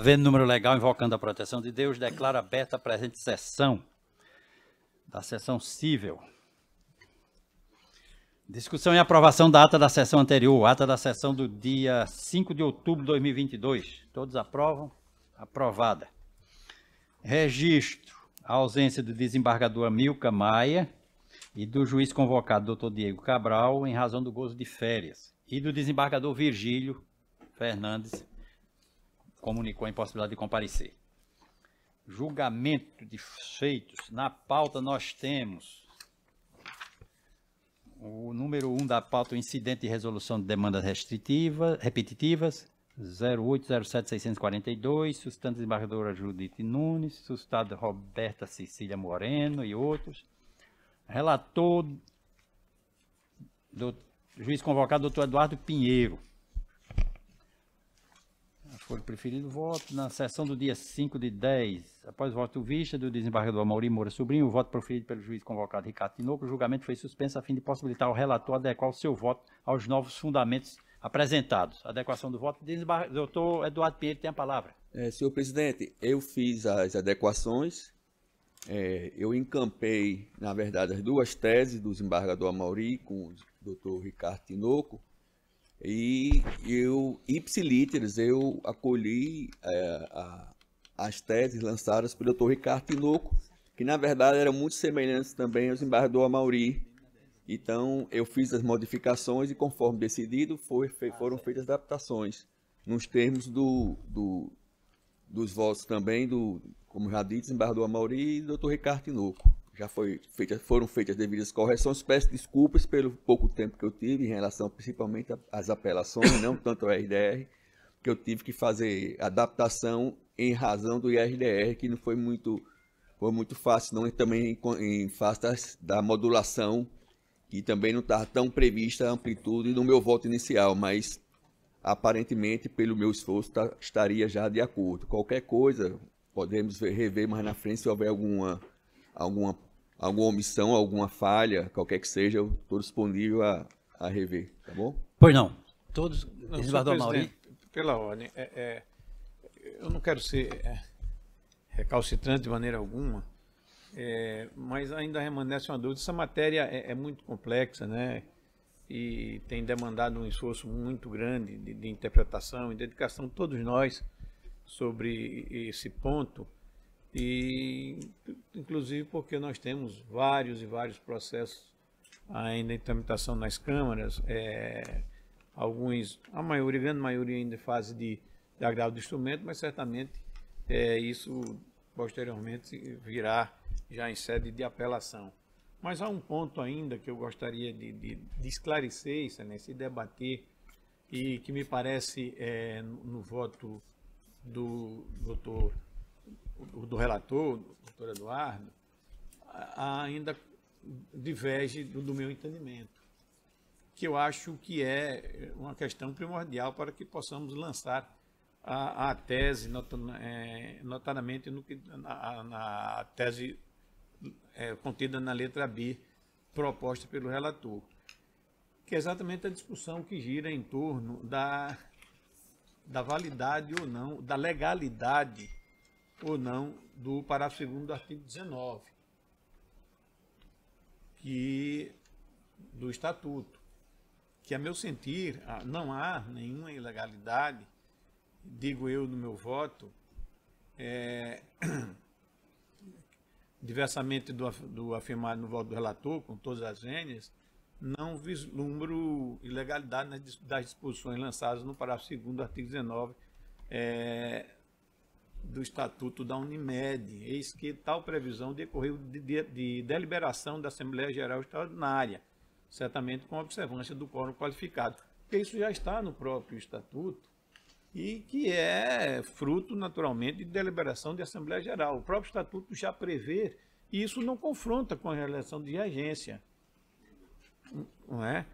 Havendo número legal invocando a proteção de Deus, declaro aberta a presente sessão, da sessão cível. Discussão e aprovação da ata da sessão anterior, ata da sessão do dia 5 de outubro de 2022. Todos aprovam? Aprovada. Registro a ausência do desembargador Amilcar Maia e do juiz convocado, Dr. Diego Cabral, em razão do gozo de férias, e do desembargador Virgílio Fernandes, comunicou a impossibilidade de comparecer. Julgamento de feitos. Na pauta nós temos o número 1 da pauta, o incidente de resolução de demandas repetitivas, 0807-642, suscitando desembargadora Judite Nunes, suscitada Roberta Cecília Moreno e outros. Relator do juiz convocado, doutor Eduardo Pinheiro. Foi preferido o voto na sessão do dia 5 de 10. Após o voto vista do desembargador Amaury Moura Sobrinho, o voto proferido pelo juiz convocado Ricardo Tinoco, o julgamento foi suspenso a fim de possibilitar ao relator adequar o seu voto aos novos fundamentos apresentados. Adequação do voto. Doutor Eduardo Pinheiro tem a palavra. Senhor presidente, eu fiz as adequações. Eu encampei, na verdade, as duas teses do desembargador Amaury com o doutor Ricardo Tinoco. E eu, ipsilíteres, eu acolhi as teses lançadas pelo Dr. Ricardo Tinoco, que na verdade eram muito semelhantes também ao desembargador Amaury. Então eu fiz as modificações e, conforme decidido, foram feitas adaptações nos termos dos votos também, como já disse, desembargador Amaury e do Dr. Ricardo Tinoco. Foram feitas devidas correções. Peço desculpas pelo pouco tempo que eu tive em relação principalmente às apelações, não tanto ao RDR, que eu tive que fazer adaptação em razão do IRDR, que não foi muito fácil, não, e também em face da modulação, que também não estava tão prevista a amplitude no meu voto inicial, mas aparentemente, pelo meu esforço, estaria já de acordo. Qualquer coisa, podemos rever mais na frente se houver alguma omissão, alguma falha, qualquer que seja, eu estou disponível a rever, tá bom? Pois não. Todos, desembargador Amaury. Pela ordem, eu não quero ser recalcitrante de maneira alguma, mas ainda remanesce uma dúvida. Essa matéria é muito complexa, né? E tem demandado um esforço muito grande de interpretação e dedicação de todos nós sobre esse ponto. E inclusive porque nós temos vários processos ainda em tramitação nas câmaras, a grande maioria ainda em fase de agravo do instrumento, mas certamente isso posteriormente virá já em sede de apelação. Mas há um ponto ainda que eu gostaria de esclarecer, Excelência, e debater, e que me parece no voto do relator, doutor Eduardo, ainda diverge do meu entendimento, que eu acho que é uma questão primordial para que possamos lançar a tese, notadamente na tese contida na letra B, proposta pelo relator, que é exatamente a discussão que gira em torno da validade ou não, da legalidade ou não do parágrafo 2º do artigo 19 do Estatuto, que, a meu sentir, não há nenhuma ilegalidade, digo eu no meu voto, diversamente do afirmado no voto do relator, com todas as vênias, não vislumbro ilegalidade das disposições lançadas no parágrafo 2º do artigo 19 do Estatuto da Unimed, eis que tal previsão decorreu de deliberação da Assembleia Geral Extraordinária, certamente com observância do quórum qualificado, porque isso já está no próprio Estatuto e que é fruto, naturalmente, de deliberação de Assembleia Geral. O próprio Estatuto já prevê, e isso não confronta com a relação de agência. Não é?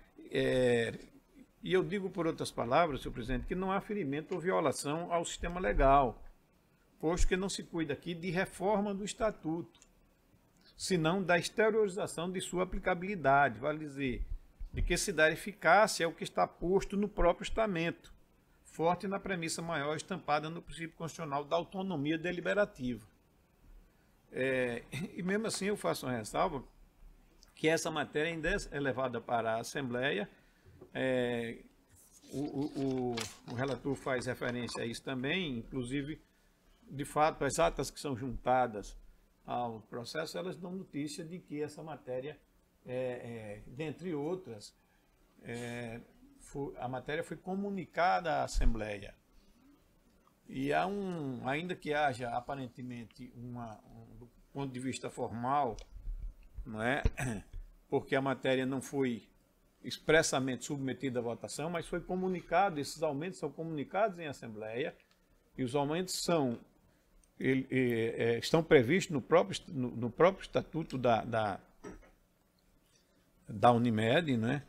E eu digo, por outras palavras, senhor presidente, que não há ferimento ou violação ao sistema legal, posto que não se cuida aqui de reforma do Estatuto, senão da exteriorização de sua aplicabilidade, vale dizer, de que se dá eficácia ao que está posto no próprio estamento, forte na premissa maior estampada no princípio constitucional da autonomia deliberativa. E mesmo assim eu faço uma ressalva que essa matéria ainda é levada para a Assembleia. O relator faz referência a isso também, inclusive, de fato, as atas que são juntadas ao processo, elas dão notícia de que essa matéria, dentre outras, a matéria foi comunicada à Assembleia. E ainda que haja aparentemente do ponto de vista formal, não é? Porque a matéria não foi expressamente submetida à votação, mas foi comunicado, esses aumentos são comunicados em Assembleia, e os aumentos estão previstos no próprio estatuto da Unimed, né?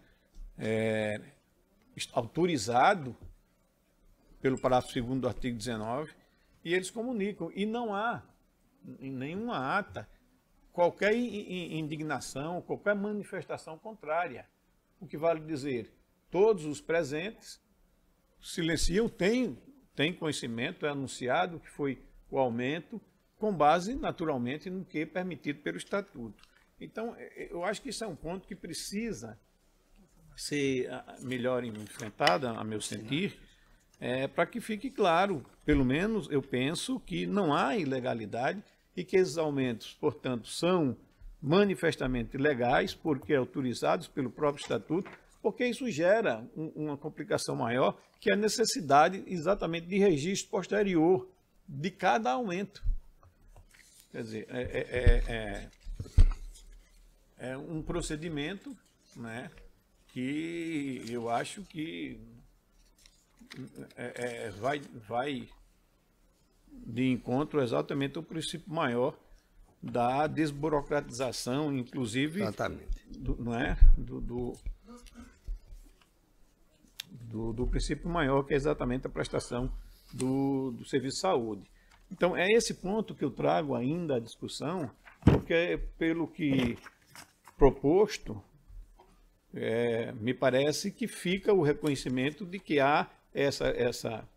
Autorizado pelo parágrafo 2º do artigo 19, e eles comunicam, e não há em nenhuma ata qualquer indignação, qualquer manifestação contrária. O que vale dizer, todos os presentes silenciam, têm conhecimento, é anunciado que foi o aumento, com base, naturalmente, no que é permitido pelo Estatuto. Então, eu acho que isso é um ponto que precisa ser melhor enfrentado, a meu sentir, para que fique claro, pelo menos eu penso que não há ilegalidade e que esses aumentos, portanto, são manifestamente legais, porque autorizados pelo próprio Estatuto, porque isso gera uma complicação maior, que é a necessidade exatamente de registro posterior de cada aumento. Quer dizer, é um procedimento, né, que eu acho que vai de encontro exatamente ao princípio maior da desburocratização, inclusive do princípio maior, que é exatamente a prestação do serviço de saúde. Então, é esse ponto que eu trago ainda à discussão, porque, pelo que proposto, me parece que fica o reconhecimento de que há essa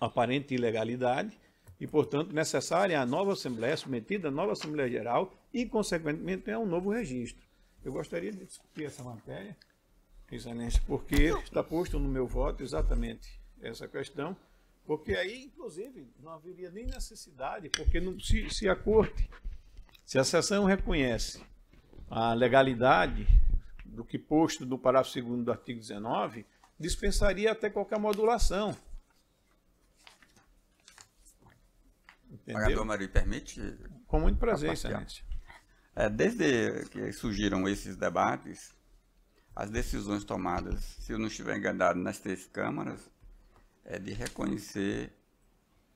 aparente ilegalidade e, portanto, necessária a nova Assembleia, submetida à nova Assembleia Geral e, consequentemente, a um novo registro. Eu gostaria de discutir essa matéria, Excelência, porque está posto no meu voto exatamente essa questão, porque aí, inclusive, não haveria nem necessidade, porque se a Corte, se a Seção reconhece a legalidade do que posto no parágrafo 2º do artigo 19, dispensaria até qualquer modulação. Pagador Mário, permite? Com muito prazer, Excelência. Desde que surgiram esses debates, as decisões tomadas, se eu não estiver enganado, nas 3 câmaras, é de reconhecer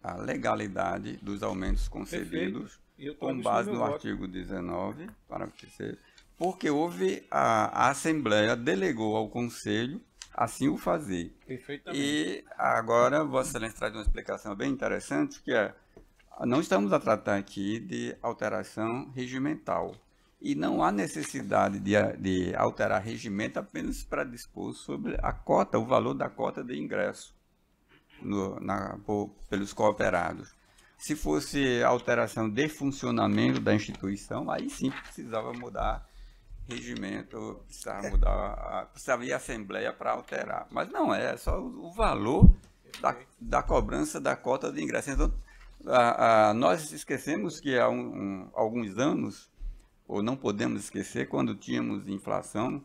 a legalidade dos aumentos concedidos com base no artigo 19, parágrafo 3º, porque houve a Assembleia delegou ao Conselho assim o fazer. Perfeitamente. E agora Vossa Excelência traz uma explicação bem interessante, que não estamos a tratar aqui de alteração regimental. E não há necessidade de alterar regimento apenas para dispor sobre a cota, o valor da cota de ingresso pelos cooperados. Se fosse alteração de funcionamento da instituição, aí sim precisava mudar regimento, precisava ir à Assembleia para alterar. Mas não, é só o valor da cobrança da cota de ingresso. Então, nós esquecemos que há alguns anos, ou não podemos esquecer, quando tínhamos inflação,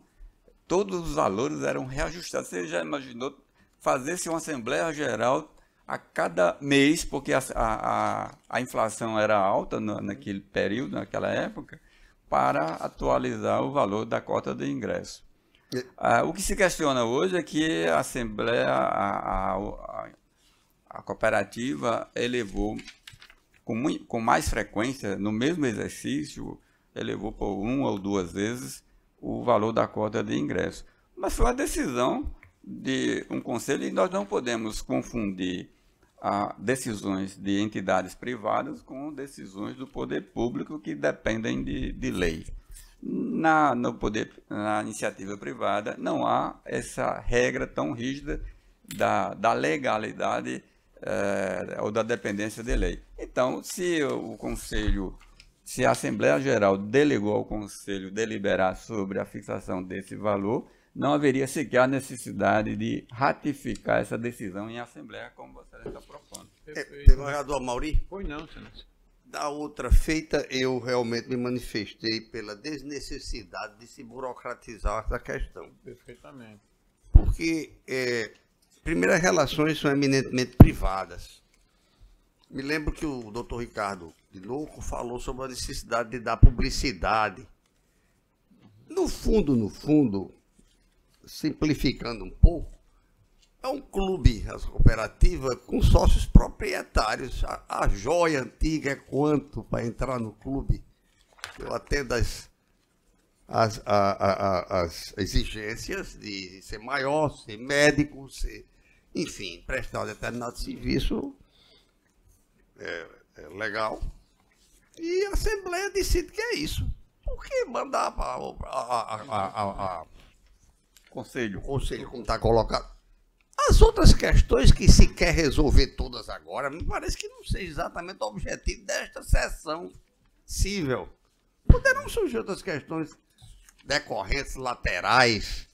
todos os valores eram reajustados. Você já imaginou fazer-se uma Assembleia Geral a cada mês, porque a inflação era alta naquele período, naquela época, para atualizar o valor da cota de ingresso. O que se questiona hoje é que a Assembleia, a cooperativa elevou com mais frequência, no mesmo exercício, elevou por 1 ou 2 vezes o valor da cota de ingresso. Mas foi uma decisão de um conselho e nós não podemos confundir decisões de entidades privadas com decisões do poder público que dependem de lei. Na iniciativa privada não há essa regra tão rígida da legalidade ou da dependência de lei. Então, se a Assembleia Geral delegou ao Conselho deliberar sobre a fixação desse valor, não haveria sequer a necessidade de ratificar essa decisão em Assembleia, como você está propondo. Desembargador Amauri? Pois não, senhor. Da outra feita, eu realmente me manifestei pela desnecessidade de se burocratizar essa questão. Perfeitamente. Porque, primeiro, as relações são eminentemente privadas. Me lembro que o doutor Ricardo de Noco falou sobre a necessidade de dar publicidade. No fundo, simplificando um pouco, é um clube, as cooperativas, com sócios proprietários. A joia antiga é quanto para entrar no clube? Eu atendo as exigências de ser maior, ser médico, enfim, prestar um determinado serviço é legal. E a Assembleia decide que é isso. Por que mandar para o Conselho, como está colocado? As outras questões que se quer resolver todas agora, me parece que não seja exatamente o objetivo desta sessão cível. Poderão surgir outras questões decorrentes, laterais.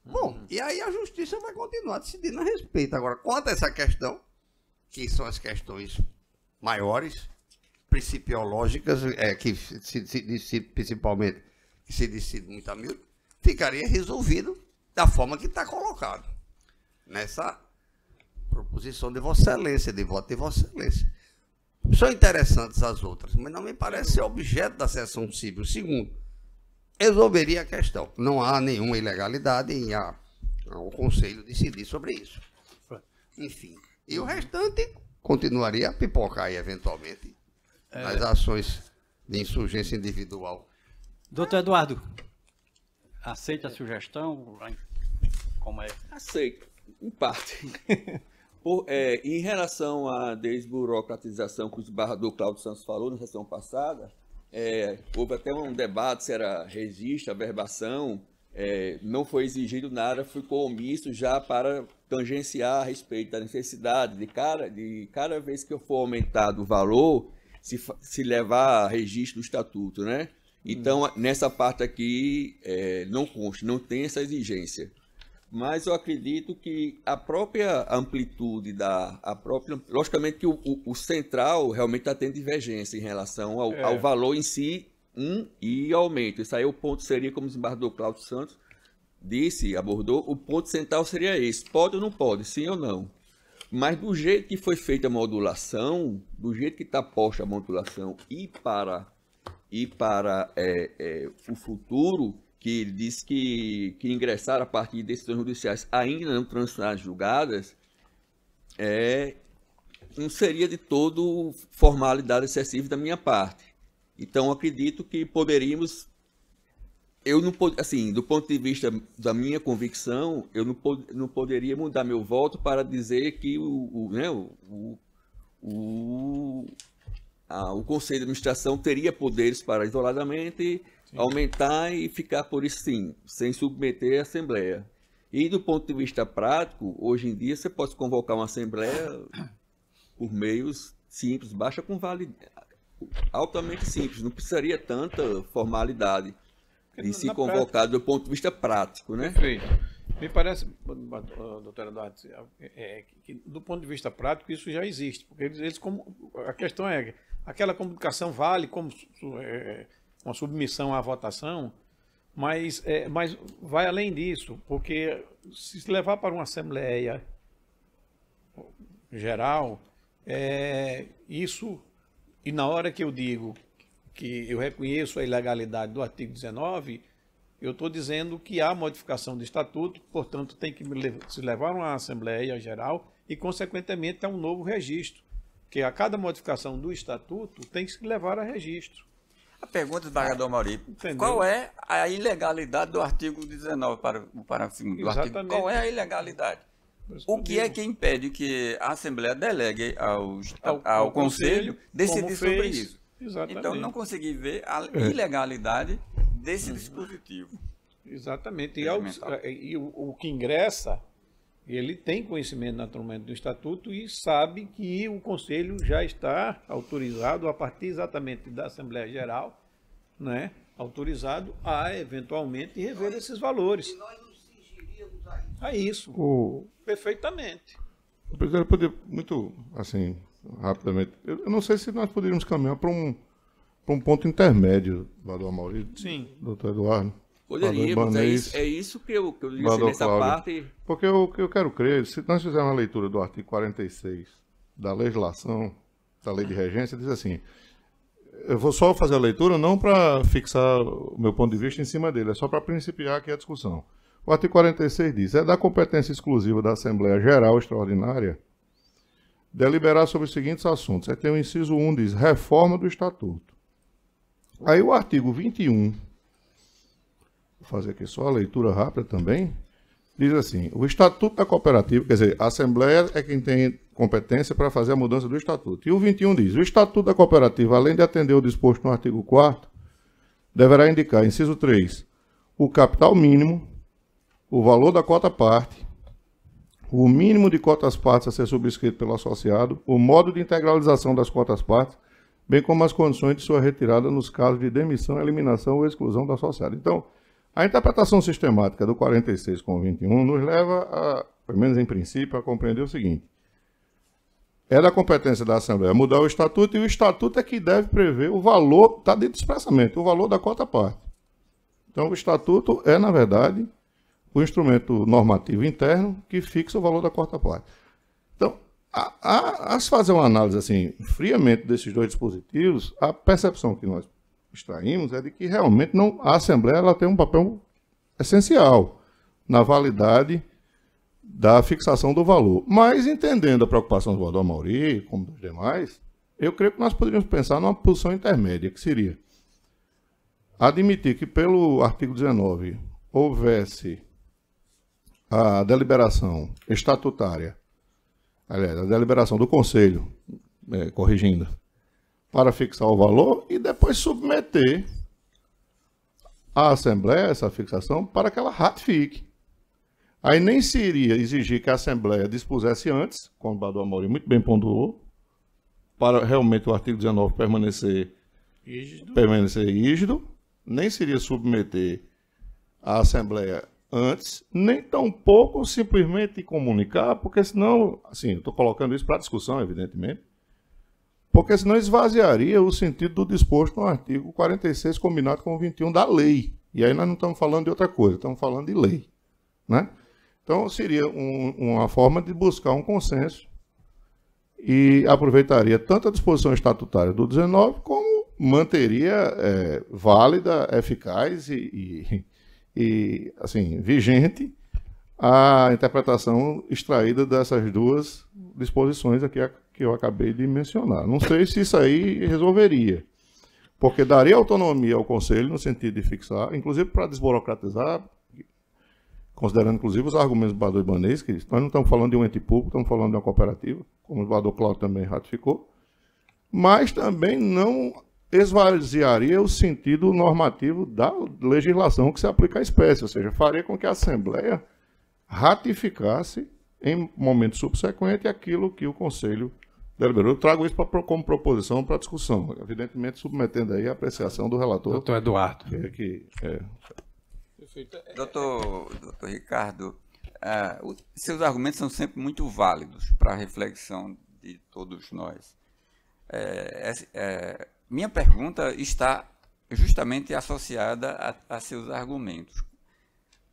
Bom, e aí a justiça vai continuar decidindo a respeito. Agora, quanto a essa questão, que são as questões maiores, principiológicas, principalmente que se decide muito a miúdo, ficaria resolvido da forma que está colocado nessa proposição de Vossa Excelência, de voto de Vossa Excelência. São interessantes as outras, mas não me parece ser objeto da sessão civil. Segundo, resolveria a questão. Não há nenhuma ilegalidade em o Conselho decidir sobre isso. Enfim, e o restante continuaria a pipocar aí, eventualmente, nas ações de insurgência individual. Doutor Eduardo, aceita a sugestão? Como é? Aceito, em parte. Em relação à desburocratização que o desembargador Cláudio Santos falou na sessão passada, houve até um debate se era registro, averbação, não foi exigido nada, ficou omisso já para tangenciar a respeito da necessidade de cada vez que for aumentado o valor, se levar a registro do estatuto, né? Então, nessa parte aqui, não consta, não tem essa exigência. Mas eu acredito que a própria amplitude logicamente que o central realmente está tendo divergência em relação ao valor em si e aumento. Isso aí o ponto seria, como o desembargador Cláudio Santos abordou, o ponto central seria esse, pode ou não pode, sim ou não. Mas do jeito que foi feita a modulação, do jeito que está posta a modulação e para o futuro, que ele diz que ingressar a partir de decisões judiciais ainda não transitadas julgadas, não seria de todo formalidade excessiva da minha parte. Então, acredito que poderíamos, assim, do ponto de vista da minha convicção, eu não poderia mudar meu voto para dizer que o Conselho de Administração teria poderes para isoladamente aumentar e ficar por isso sim, sem submeter a Assembleia. E do ponto de vista prático, hoje em dia você pode convocar uma Assembleia por meios simples, basta com altamente simples, não precisaria tanta formalidade de se convocar do ponto de vista prático, né? Perfeito. Me parece, doutora Eduardo, que do ponto de vista prático isso já existe, porque a questão é, aquela comunicação vale como uma submissão à votação, mas vai além disso, porque se levar para uma Assembleia Geral, isso, e na hora que eu digo que eu reconheço a ilegalidade do artigo 19, eu estou dizendo que há modificação do Estatuto, portanto tem que se levar a uma Assembleia Geral e, consequentemente, a um novo registro, que a cada modificação do Estatuto tem que se levar a registro. A pergunta do desembargador Amauri, qual é a ilegalidade do artigo 19 para o parágrafo 2º do artigo? Qual é a ilegalidade? O que é que impede que a Assembleia delegue ao Conselho decidir sobre isso? Exatamente. Então, não consegui ver a ilegalidade desse dispositivo. Exatamente. E o que ingressa Ele tem conhecimento naturalmente do Estatuto e sabe que o Conselho já está autorizado, a partir exatamente da Assembleia Geral, né, autorizado a, eventualmente, rever esses valores. E nós nos cingiríamos a isso. É isso, O perfeitamente. presidente poderia, muito assim, rapidamente, eu não sei se nós poderíamos caminhar para um ponto intermédio, Valor Amauri, Sim. doutor Eduardo. Poderíamos, Banês, é isso que eu disse Valor nessa Cláudio. parte. Porque eu quero crer, se nós fizermos uma leitura do artigo 46 da legislação, da lei de regência, diz assim, eu vou só fazer a leitura não para fixar o meu ponto de vista em cima dele, é só para principiar aqui a discussão. O artigo 46 diz, é da competência exclusiva da Assembleia Geral Extraordinária deliberar sobre os seguintes assuntos. Aí tem o inciso 1, diz, reforma do Estatuto. Aí o artigo 21, vou fazer aqui só a leitura rápida também, diz assim, o Estatuto da Cooperativa, quer dizer, a Assembleia é quem tem competência para fazer a mudança do Estatuto. E o 21 diz, o Estatuto da Cooperativa, além de atender o disposto no artigo 4º, deverá indicar, inciso 3, o capital mínimo, o valor da cota-parte, o mínimo de cotas-partes a ser subscrito pelo associado, o modo de integralização das cotas-partes, bem como as condições de sua retirada nos casos de demissão, eliminação ou exclusão do associado. Então, a interpretação sistemática do 46 com o 21 nos leva, a, pelo menos em princípio, a compreender o seguinte. É da competência da Assembleia mudar o Estatuto, e o Estatuto é que deve prever o valor, está dito expressamente, o valor da cota-parte. Então, o Estatuto é, na verdade, o instrumento normativo interno que fixa o valor da cota-parte. Então, a se fazer uma análise assim, friamente desses dois dispositivos, a percepção que nós extraímos é de que realmente a Assembleia ela tem um papel essencial na validade da fixação do valor. Mas, entendendo a preocupação do Valor Amauri, como dos demais, eu creio que nós poderíamos pensar numa posição intermédia, que seria admitir que, pelo artigo 19, houvesse a deliberação estatutária, aliás, a deliberação do Conselho, corrigindo, para fixar o valor e depois submeter à Assembleia essa fixação para que ela ratifique. Aí nem se iria exigir que a Assembleia dispusesse antes, como o Valor Amauri muito bem pontuou, para realmente o artigo 19 permanecer rígido, nem se iria submeter à Assembleia antes, nem tampouco simplesmente comunicar, porque senão, assim, estou colocando isso para discussão, evidentemente, porque senão esvaziaria o sentido do disposto no artigo 46, combinado com o 21 da lei. E aí nós não estamos falando de outra coisa, estamos falando de lei, né? Então, seria uma forma de buscar um consenso e aproveitaria tanto a disposição estatutária do 19, como manteria válida, eficaz e assim, vigente a interpretação extraída dessas duas disposições aqui que eu acabei de mencionar. Não sei se isso aí resolveria, porque daria autonomia ao Conselho no sentido de fixar, inclusive para desburocratizar, considerando inclusive os argumentos do Bador Ibanez, que nós não estamos falando de um ente público, estamos falando de uma cooperativa, como o Bador Cláudio também ratificou, mas também não esvaziaria o sentido normativo da legislação que se aplica à espécie, ou seja, faria com que a Assembleia ratificasse em momento subsequente aquilo que o Conselho deliberou. Eu trago isso como proposição para discussão, evidentemente submetendo aí a apreciação do relator. Doutor Eduardo. Doutor Ricardo, seus argumentos são sempre muito válidos para a reflexão de todos nós. Minha pergunta está justamente associada a seus argumentos.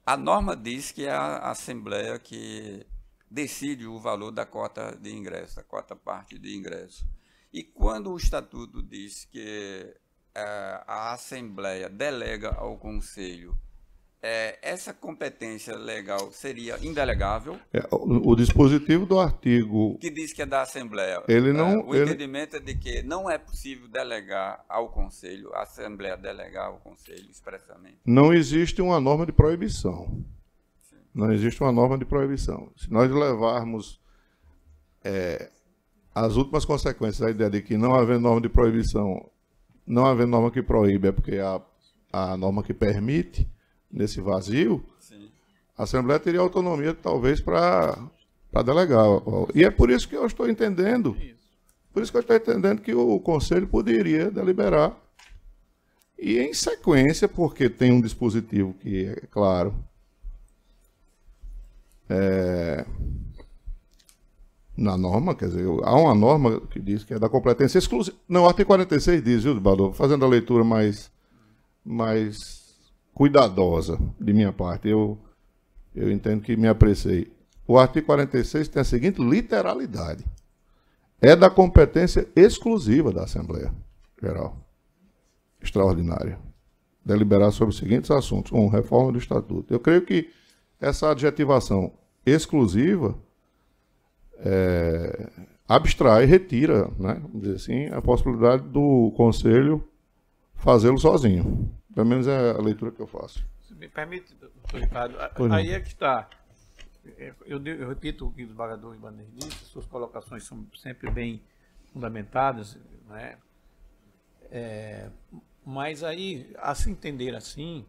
A norma diz que é a Assembleia que decide o valor da cota de ingresso, da cota parte de ingresso. E quando o Estatuto diz que a Assembleia delega ao Conselho, essa competência legal seria indelegável? O dispositivo do artigo... Que diz que é da Assembleia. O entendimento é de que não é possível delegar ao Conselho, a Assembleia delegar ao Conselho expressamente. Não existe uma norma de proibição. Sim. Não existe uma norma de proibição. Se nós levarmos as últimas consequências da ideia de que não havendo norma de proibição, não havendo norma que proíbe, é porque a norma que permite, nesse vazio, sim, A Assembleia teria autonomia, talvez, para delegar. E é por isso que eu estou entendendo, que o Conselho poderia deliberar. E em sequência, porque tem um dispositivo que é claro, na norma, quer dizer, há uma norma que diz que é da competência exclusiva. Não, o artigo 46 diz, viu, Bador, fazendo a leitura mais cuidadosa de minha parte, eu entendo que me apressei. O artigo 46 tem a seguinte literalidade: é da competência exclusiva da Assembleia Geral Extraordinária deliberar sobre os seguintes assuntos: 1. Reforma do Estatuto. Eu creio que essa adjetivação exclusiva abstrai, retira, né, vamos dizer assim, a possibilidade do Conselho fazê-lo sozinho. Pelo menos é a leitura que eu faço. Se me permite, doutor Ricardo, aí é que está. Eu repito o que o desembargador Ibanez disse, suas colocações são sempre bem fundamentadas, né? Mas aí, a se entender assim,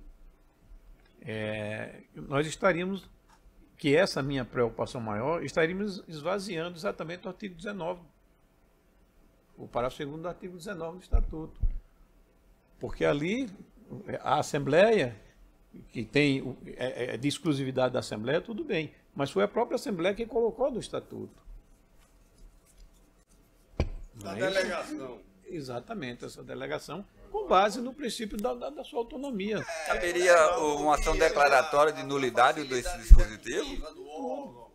nós estaríamos, que essa minha preocupação maior, estaríamos esvaziando exatamente o artigo 19, o parágrafo 2º do artigo 19 do Estatuto. Porque ali, a Assembleia, que tem de exclusividade da Assembleia, tudo bem, mas foi a própria Assembleia que colocou no Estatuto. Da delegação. Exatamente, essa delegação, com base no princípio da sua autonomia. Caberia uma ação declaratória de nulidade desse dispositivo?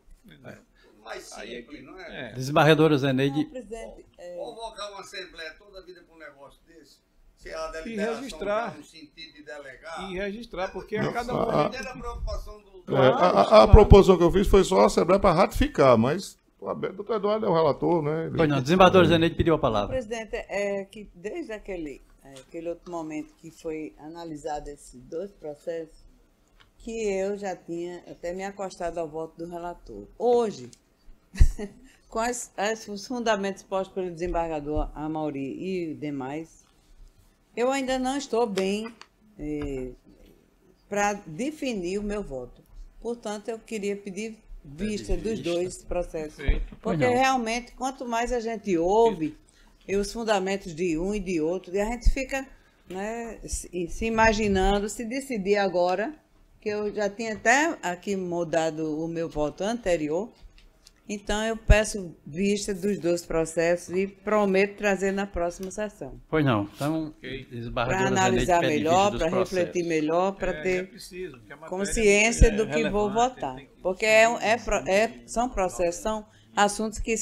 Mais simples, não é? Desembargadora Zeneide. Presidente, Convocar uma Assembleia toda a vida para um negócio desse, se ela E deliberação registrar. já no sentido de delegar. E registrar, porque a cada Ah, momento... Entenda a preocupação do... A proposição que eu fiz foi só a Assembleia para ratificar, mas o doutor Eduardo é o relator, né? Pois não, desembargadora Zeneide pediu a palavra. presidente, que desde aquele outro momento que foi analisado esses dois processos, que eu já tinha até me acostado ao voto do relator. Hoje, com os fundamentos postos pelo desembargador Amaury e demais, eu ainda não estou bem para definir o meu voto. Portanto, eu queria pedir vista dos dois processos. Perfeito. Porque realmente, quanto mais a gente ouve os fundamentos de um e de outro, e a gente fica, né, se imaginando, se decidir agora, que eu já tinha até aqui mudado o meu voto anterior, então eu peço vista dos dois processos e prometo trazer na próxima sessão. Pois não, então, Para desembargadora analisar Zeneide pede melhor, vista para dos processos. refletir melhor, para É ter preciso, porque a matéria consciência do que vou relevante, votar. tem que- Porque são processos, são assuntos que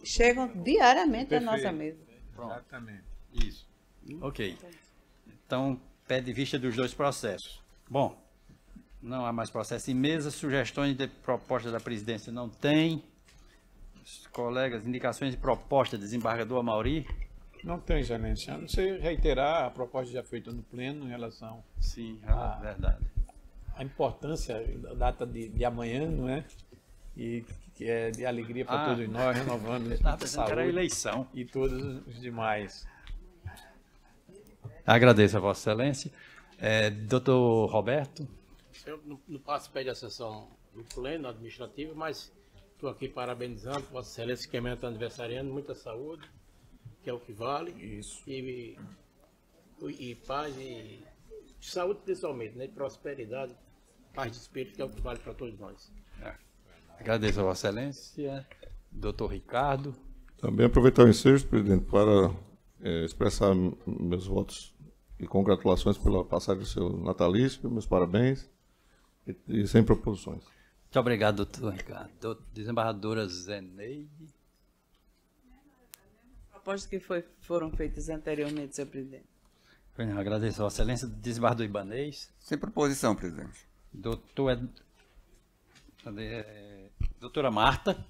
chegam diariamente à nossa mesa. Exatamente. Isso. Ok. Então, pede vista dos dois processos. Bom, não há mais processo em mesa. Sugestões de proposta da presidência não tem. Os colegas, indicações de proposta, desembargador Amaury. Não tem, excelência. A não ser reiterar a proposta já feita no pleno em relação Sim, Ah. verdade. à importância da data de amanhã, não é? E que é de alegria para todos nós, renovando Estava muita pensando que era saúde eleição. e todos os demais. Agradeço a Vossa Excelência. Doutor Roberto. Eu não participei da sessão do pleno administrativo, mas estou aqui parabenizando Vossa Excelência, que é meu aniversariando, muita saúde, que é o que vale. Isso. E paz e saúde principalmente, né? E prosperidade, paz de espírito, que é o que vale para todos nós. Agradeço a Vossa Excelência. Doutor Ricardo. Também aproveitar o ensejo, presidente, para expressar meus votos e congratulações pela passagem do seu natalício, meus parabéns, e sem proposições. Muito obrigado, doutor Ricardo. Desembargadora Zeneide. Propostas que foram feitas anteriormente, senhor presidente. Agradeço a Vossa Excelência. Desembargador Ibanez. Sem proposição, presidente. Doutora Marta.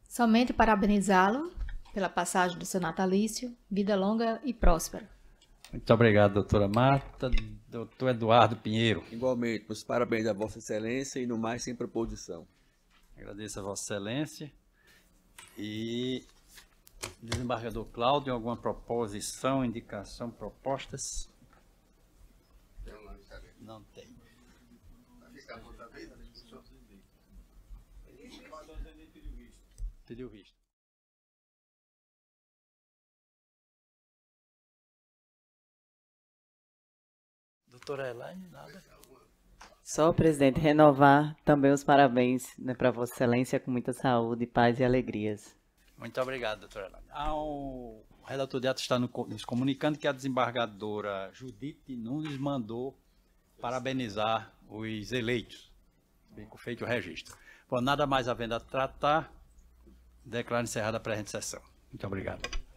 Somente parabenizá-lo pela passagem do seu natalício, vida longa e próspera. Muito obrigado, doutora Marta. Doutor Eduardo Pinheiro. Igualmente, meus parabéns a Vossa Excelência e no mais sem proposição. Agradeço a Vossa Excelência. E desembargador Cláudio, alguma proposição, indicação, propostas? Não tem. Pediu visto. Doutora Elaine, nada? Só, presidente, renovar também os parabéns, né, para Vossa Excelência, com muita saúde, paz e alegrias. Muito obrigado, doutora Elaine. O relator de ato está nos comunicando que a desembargadora Judite Nunes mandou parabenizar os eleitos, bem com feito o registro. Bom, nada mais havendo a tratar, declaro encerrada a presente sessão. Muito obrigado.